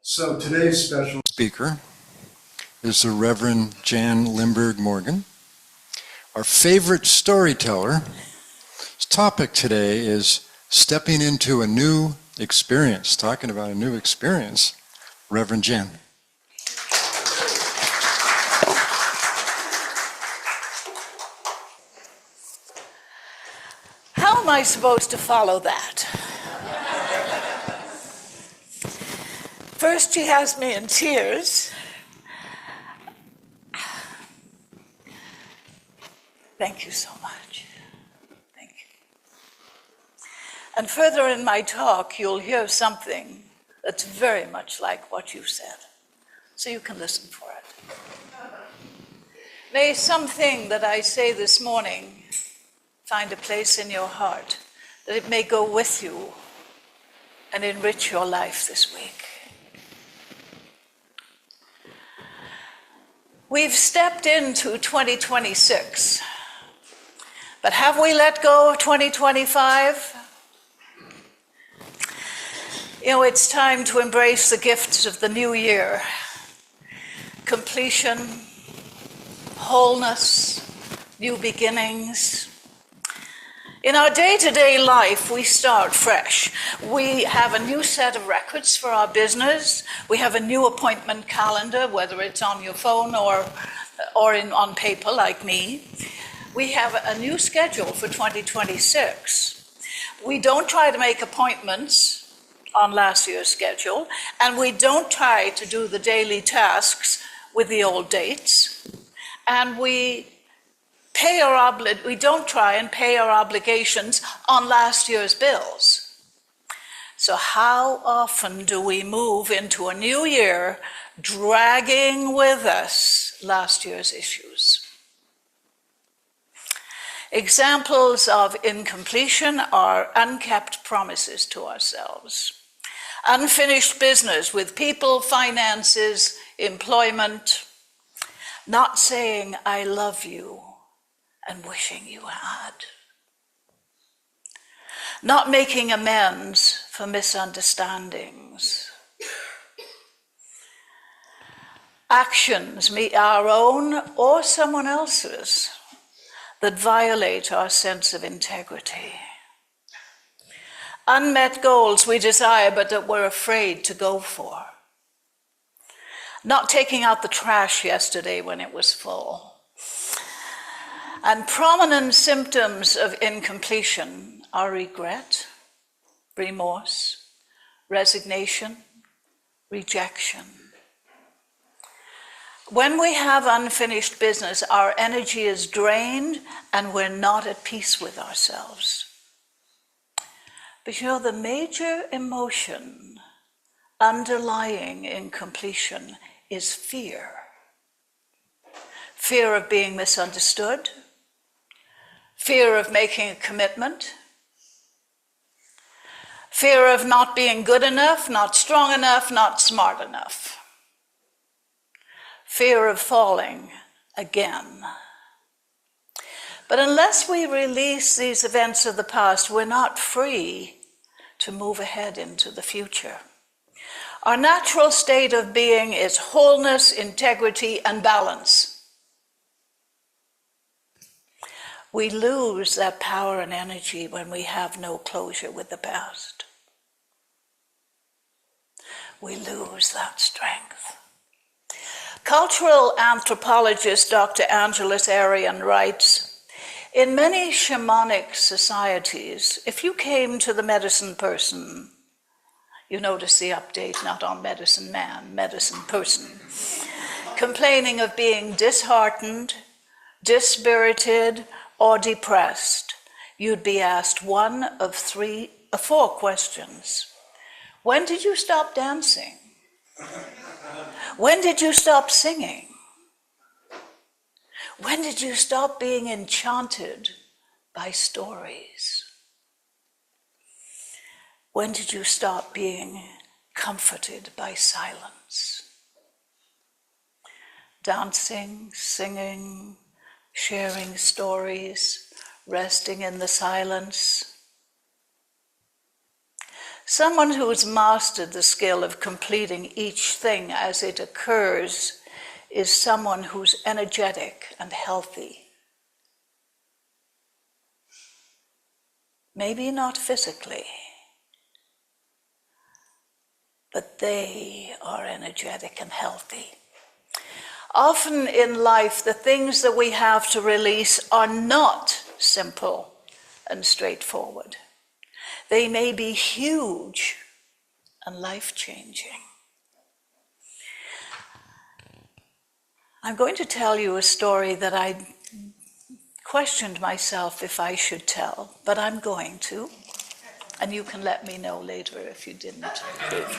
So today's special speaker is the Reverend Jan Limberg Morgan. Our favorite storyteller. His topic today is stepping into a new experience, talking about a new experience. Reverend Jan. How am I supposed to follow that? First, she has me in tears. Thank you so much. Thank you. And further in my talk, you'll hear something that's very much like what you said. So you can listen for it. May something that I say this morning find a place in your heart, that it may go with you and enrich your life this week. We've stepped into 2026, but have we let go of 2025? You know, it's time to embrace the gifts of the new year. Completion, wholeness, new beginnings. In our day-to-day life, we start fresh. We have a new set of records for our business. We have a new appointment calendar, whether it's on your phone or on paper like me. We have a new schedule for 2026. We don't try to make appointments on last year's schedule, and we don't try to do the daily tasks with the old dates. And we don't try and pay our obligations on last year's bills. So how often do we move into a new year dragging with us last year's issues? Examples of incompletion are unkept promises to ourselves, unfinished business with people, finances, employment, not saying I love you and wishing you had. Not making amends for misunderstandings. Actions, our own or someone else's, that violate our sense of integrity. Unmet goals we desire but that we're afraid to go for. Not taking out the trash yesterday when it was full. And prominent symptoms of incompletion are regret, remorse, resignation, rejection. When we have unfinished business, our energy is drained and we're not at peace with ourselves. But you know, the major emotion underlying incompletion is fear. Fear of being misunderstood. Fear of making a commitment. Fear of not being good enough, not strong enough, not smart enough. Fear of falling again. But unless we release these events of the past, we're not free to move ahead into the future. Our natural state of being is wholeness, integrity, and balance. We lose that power and energy when we have no closure with the past. We lose that strength. Cultural anthropologist Dr. Angeles Arian writes, in many shamanic societies, if you came to the medicine person, you notice the update, not on medicine man, medicine person, complaining of being disheartened, dispirited, or depressed, you'd be asked one of four questions. When did you stop dancing? When did you stop singing? When did you stop being enchanted by stories? When did you stop being comforted by silence? Dancing, singing, sharing stories, resting in the silence. Someone who has mastered the skill of completing each thing as it occurs is someone who's energetic and healthy. Maybe not physically, but they are energetic and healthy. Often in life, the things that we have to release are not simple and straightforward. They may be huge and life-changing. I'm going to tell you a story that I questioned myself if I should tell, but I'm going to, and you can let me know later if you didn't approve.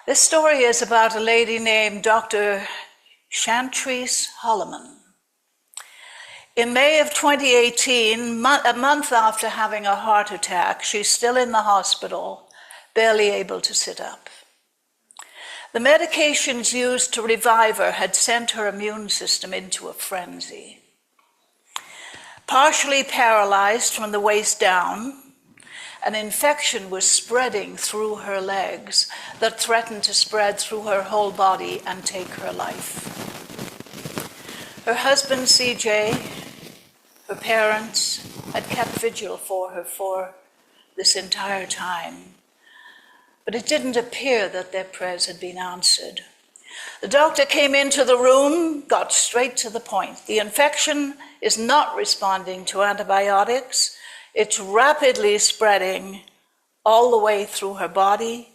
This story is about a lady named Dr. Chantrice Holloman. In May of 2018, a month after having a heart attack, she's still in the hospital, barely able to sit up. The medications used to revive her had sent her immune system into a frenzy. Partially paralyzed from the waist down, an infection was spreading through her legs that threatened to spread through her whole body and take her life. Her husband, CJ, her parents had kept vigil for her for this entire time, but it didn't appear that their prayers had been answered. The doctor came into the room, got straight to the point. The infection is not responding to antibiotics. It's rapidly spreading all the way through her body.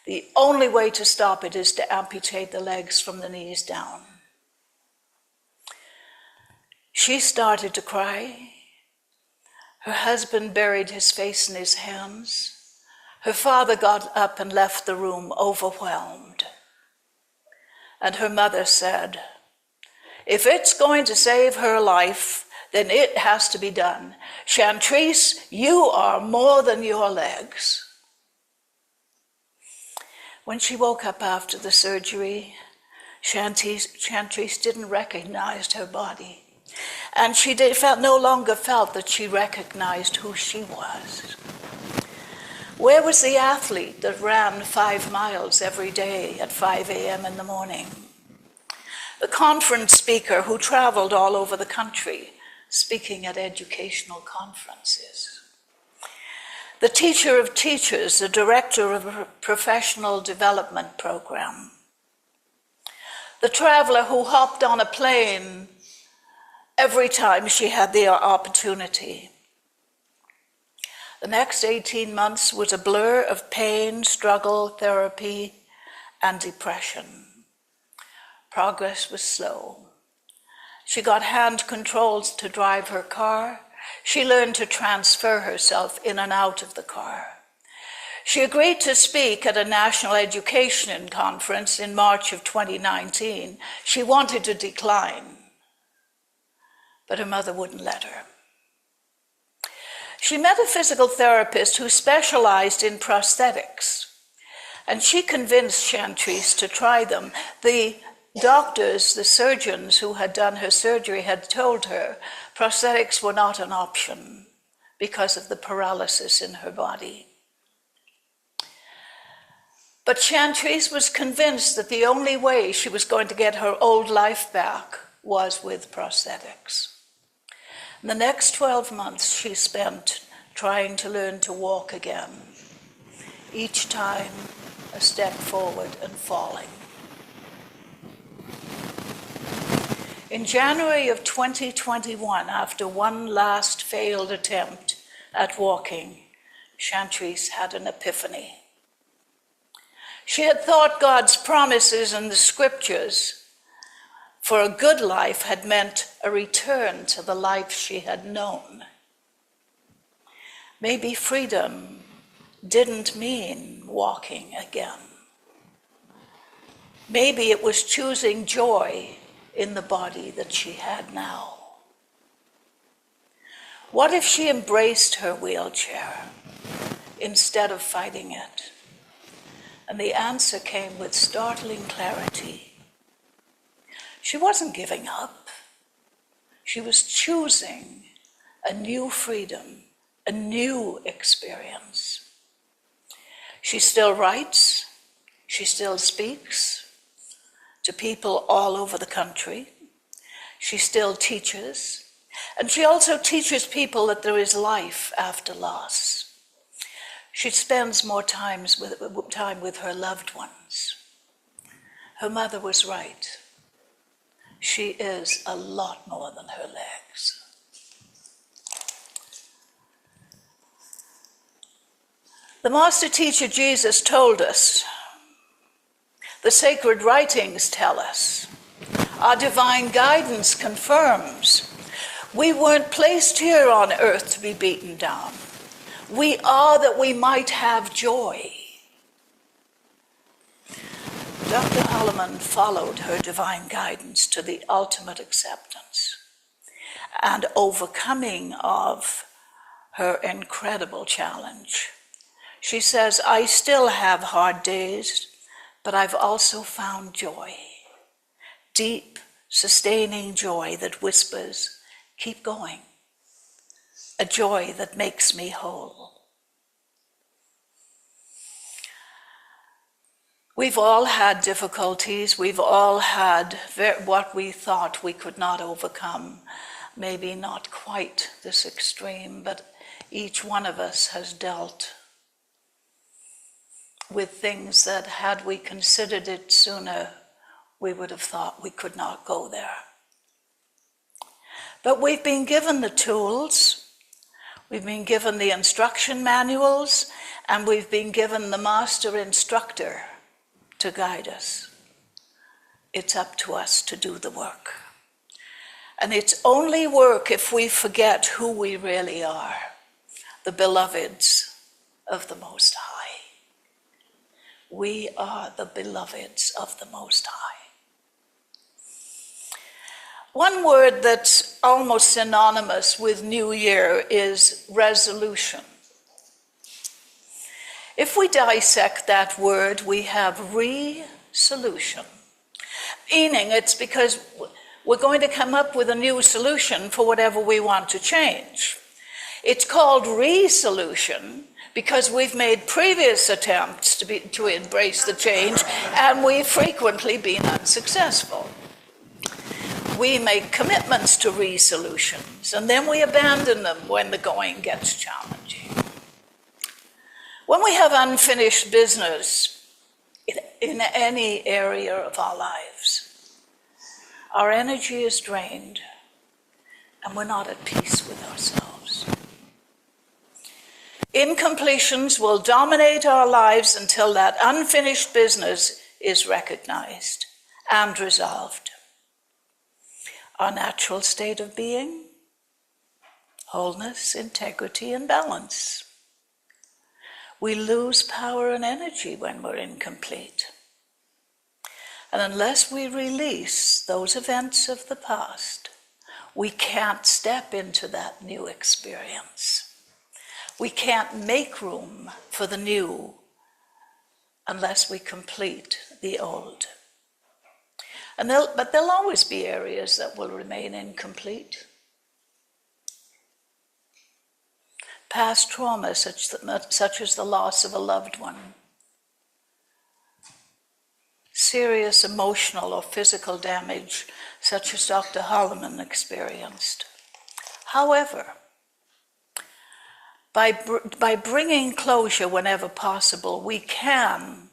The only way to stop it is to amputate the legs from the knees down. She started to cry. Her husband buried his face in his hands. Her father got up and left the room overwhelmed. And her mother said, "If it's going to save her life, then it has to be done. Chantrice, you are more than your legs." When she woke up after the surgery, Chantrice didn't recognize her body. And she no longer felt that she recognized who she was. Where was the athlete that ran 5 miles every day at 5 a.m. in the morning? The conference speaker who traveled all over the country, speaking at educational conferences. The teacher of teachers, the director of a professional development program. The traveler who hopped on a plane every time she had the opportunity. The next 18 months was a blur of pain, struggle, therapy, and depression. Progress was slow. She got hand controls to drive her car. She learned to transfer herself in and out of the car. She agreed to speak at a national education conference in March of 2019. She wanted to decline, but her mother wouldn't let her. She met a physical therapist who specialized in prosthetics, and she convinced Chantrice to try them. The doctors, the surgeons who had done her surgery had told her prosthetics were not an option because of the paralysis in her body. But Chantrice was convinced that the only way she was going to get her old life back was with prosthetics. The next 12 months she spent trying to learn to walk again, each time a step forward and falling. In January of 2021, after one last failed attempt at walking, Chantrice had an epiphany. She had thought God's promises in the scriptures for a good life had meant a return to the life she had known. Maybe freedom didn't mean walking again. Maybe it was choosing joy in the body that she had now. What if she embraced her wheelchair instead of fighting it? And the answer came with startling clarity. She wasn't giving up. She was choosing a new freedom a new experience. She still writes, she still speaks to people all over the country. She still teaches, and she also teaches people that there is life after loss. She spends more time with her loved ones. Her mother was right. She is a lot more than her legs. The Master Teacher Jesus told us, the sacred writings tell us, our divine guidance confirms, we weren't placed here on earth to be beaten down. We are that we might have joy. Dr. Holloman followed her divine guidance to the ultimate acceptance and overcoming of her incredible challenge. She says, I still have hard days, but I've also found joy. Deep, sustaining joy that whispers, keep going. A joy that makes me whole. We've all had difficulties. We've all had what we thought we could not overcome. Maybe not quite this extreme, but each one of us has dealt with things that, had we considered it sooner, we would have thought we could not go there. But we've been given the tools, we've been given the instruction manuals, and we've been given the master instructor to guide us. It's up to us to do the work. And it's only work if we forget who we really are, the beloveds of the Most High. We are the beloveds of the Most High. One word that's almost synonymous with New Year is resolution. If we dissect that word, we have re-solution, meaning it's because we're going to come up with a new solution for whatever we want to change. It's called re-solution because we've made previous attempts to embrace the change, and we've frequently been unsuccessful. We make commitments to re-solutions, and then we abandon them when the going gets challenging. When we have unfinished business in any area of our lives, our energy is drained, and we're not at peace with ourselves. Incompletions will dominate our lives until that unfinished business is recognized and resolved. Our natural state of being, wholeness, integrity, and balance. We lose power and energy when we're incomplete. And unless we release those events of the past, we can't step into that new experience. We can't make room for the new unless we complete the old. But there'll always be areas that will remain incomplete. Past trauma, such as the loss of a loved one. Serious emotional or physical damage, such as Dr. Holloman experienced. However, by bringing closure whenever possible, we can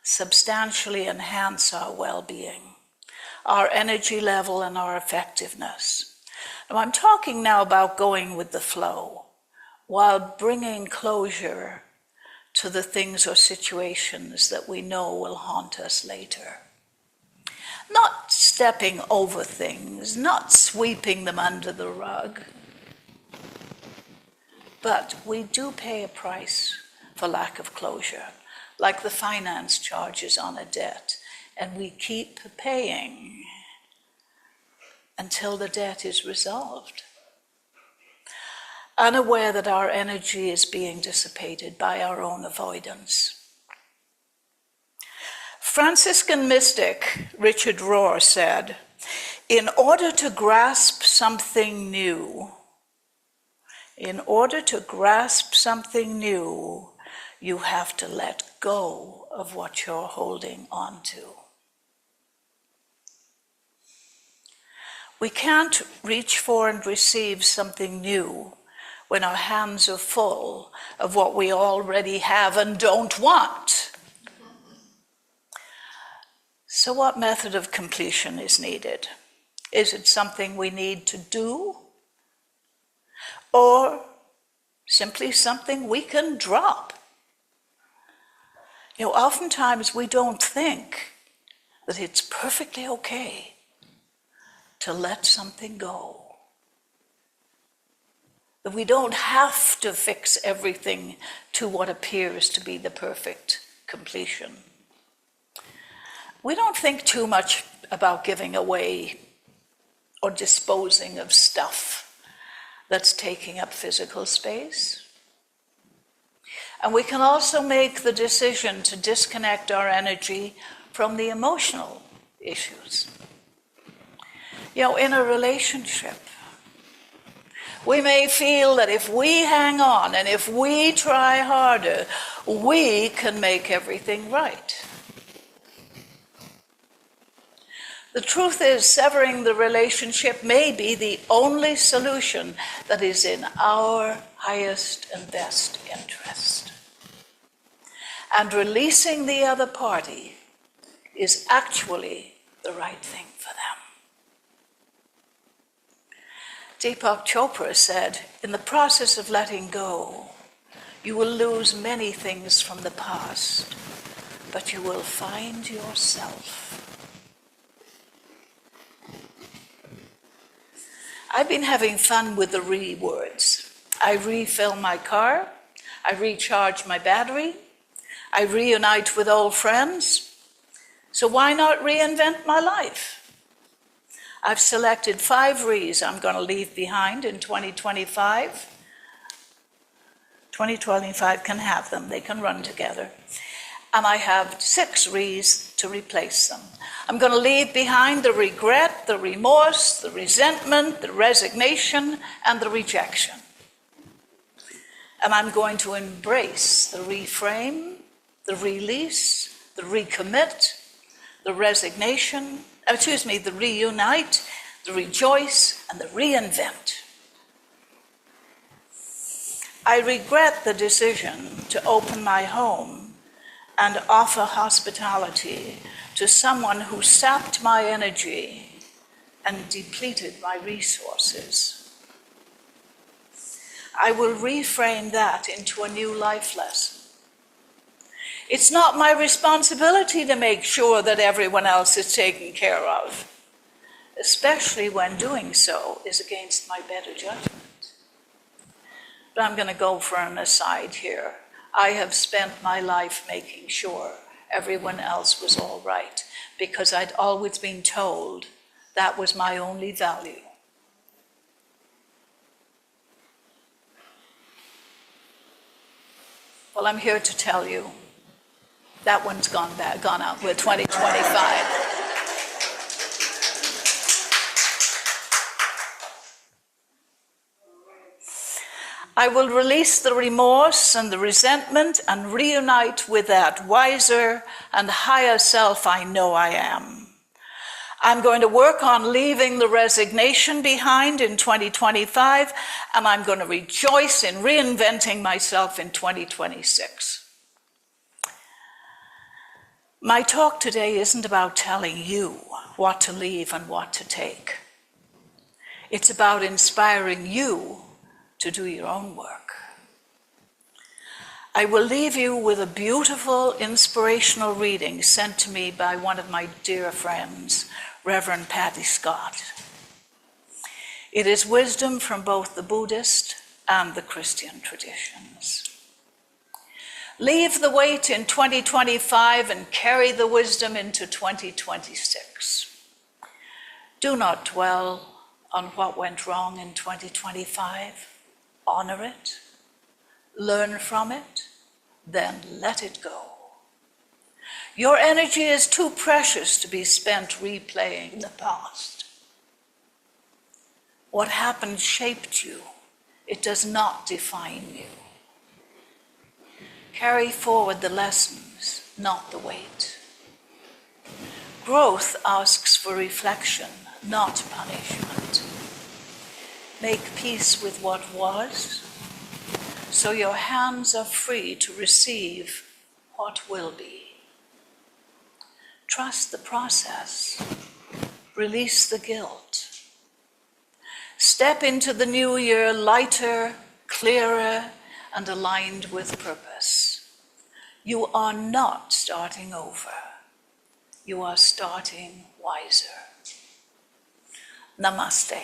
substantially enhance our well-being, our energy level, and our effectiveness. Now, I'm talking now about going with the flow, while bringing closure to the things or situations that we know will haunt us later. Not stepping over things, not sweeping them under the rug, but we do pay a price for lack of closure, like the finance charges on a debt, and we keep paying until the debt is resolved, unaware that our energy is being dissipated by our own avoidance. Franciscan mystic Richard Rohr said, "In order to grasp something new, In order to grasp something new, you have to let go of what you're holding on to. We can't reach for and receive something new when our hands are full of what we already have and don't want. So what method of completion is needed? Is it something we need to do? Or simply something we can drop? Oftentimes we don't think that it's perfectly okay to let something go. That we don't have to fix everything to what appears to be the perfect completion. We don't think too much about giving away or disposing of stuff that's taking up physical space. And we can also make the decision to disconnect our energy from the emotional issues. In a relationship, we may feel that if we hang on and if we try harder, we can make everything right. The truth is, severing the relationship may be the only solution that is in our highest and best interest. And releasing the other party is actually the right thing for them. Deepak Chopra said, in the process of letting go, you will lose many things from the past, but you will find yourself. I've been having fun with the words. I refill my car, I recharge my battery, I reunite with old friends. So why not reinvent my life? I've selected 5 re's I'm going to leave behind in 2025. 2025 can have them, they can run together. And I have 6 re's to replace them. I'm going to leave behind the regret, the remorse, the resentment, the resignation, and the rejection. And I'm going to embrace the reframe, the release, the recommit, the resignation, the reunite, the rejoice, and the reinvent. I regret the decision to open my home and offer hospitality to someone who sapped my energy and depleted my resources. I will reframe that into a new life lesson. It's not my responsibility to make sure that everyone else is taken care of, especially when doing so is against my better judgment. But I'm going to go for an aside here. I have spent my life making sure everyone else was all right, because I'd always been told that was my only value. Well, I'm here to tell you that one's gone out with 2025. I will release the remorse and the resentment and reunite with that wiser and higher self I know I am. I'm going to work on leaving the resignation behind in 2025, and I'm going to rejoice in reinventing myself in 2026. My talk today isn't about telling you what to leave and what to take. It's about inspiring you to do your own work. I will leave you with a beautiful inspirational reading sent to me by one of my dear friends, Reverend Patty Scott. It is wisdom from both the Buddhist and the Christian traditions. Leave the weight in 2025 and carry the wisdom into 2026. Do not dwell on what went wrong in 2025. Honor it, learn from it, then let it go. Your energy is too precious to be spent replaying the past. What happened shaped you It does not define you. Carry forward the lessons, not the weight. Growth asks for reflection, not punishment. Make peace with what was, so your hands are free to receive what will be. Trust the process. Release the guilt. Step into the new year lighter, clearer, and aligned with purpose. You are not starting over. You are starting wiser. Namaste.